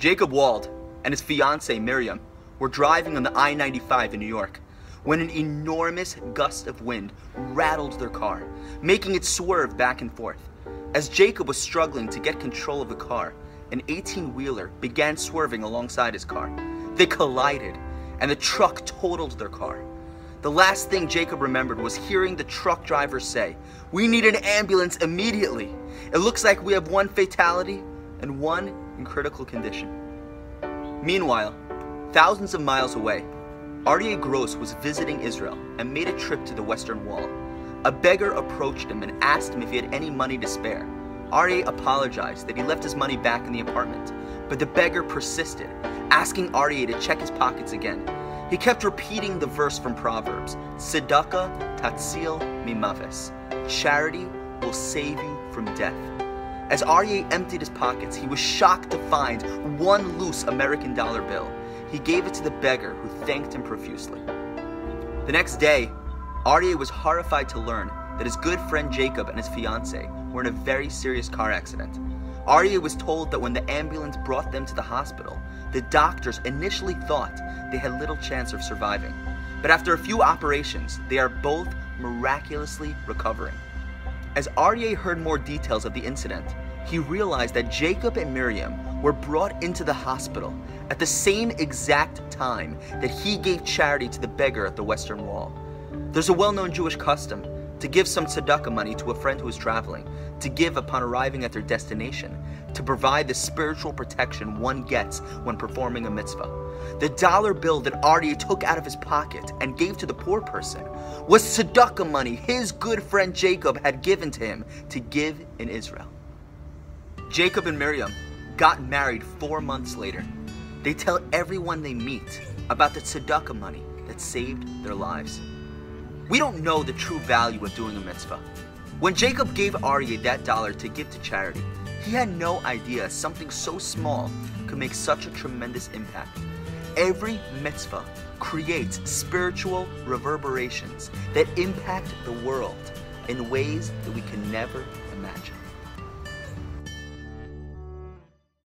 Jacob Wald and his fiancée Miriam were driving on the I-95 in New York when an enormous gust of wind rattled their car, making it swerve back and forth. As Jacob was struggling to get control of the car, an 18-wheeler began swerving alongside his car. They collided, and the truck totaled their car. The last thing Jacob remembered was hearing the truck driver say, "We need an ambulance immediately. It looks like we have one fatality and one in critical condition." Meanwhile, thousands of miles away, Aryeh Gross was visiting Israel and made a trip to the Western Wall. A beggar approached him and asked him if he had any money to spare. Aryeh apologized that he left his money back in the apartment, but the beggar persisted, asking Aryeh to check his pockets again. He kept repeating the verse from Proverbs, "Tzedakah tatzil mimaves." Charity will save you from death. As Aryeh emptied his pockets, he was shocked to find one loose American dollar bill. He gave it to the beggar, who thanked him profusely. The next day, Aryeh was horrified to learn that his good friend Jacob and his fiancée were in a very serious car accident. Aryeh was told that when the ambulance brought them to the hospital, the doctors initially thought they had little chance of surviving. But after a few operations, they are both miraculously recovering. As Aryeh heard more details of the incident, he realized that Jacob and Miriam were brought into the hospital at the same exact time that he gave charity to the beggar at the Western Wall. There's a well-known Jewish custom to give some tzedakah money to a friend who is traveling, to give upon arriving at their destination, to provide the spiritual protection one gets when performing a mitzvah. The dollar bill that Aryeh took out of his pocket and gave to the poor person was tzedakah money his good friend Jacob had given to him to give in Israel. Jacob and Miriam got married 4 months later. They tell everyone they meet about the tzedakah money that saved their lives. We don't know the true value of doing a mitzvah. When Jacob gave Aryeh that dollar to give to charity, he had no idea something so small could make such a tremendous impact. Every mitzvah creates spiritual reverberations that impact the world in ways that we can never imagine.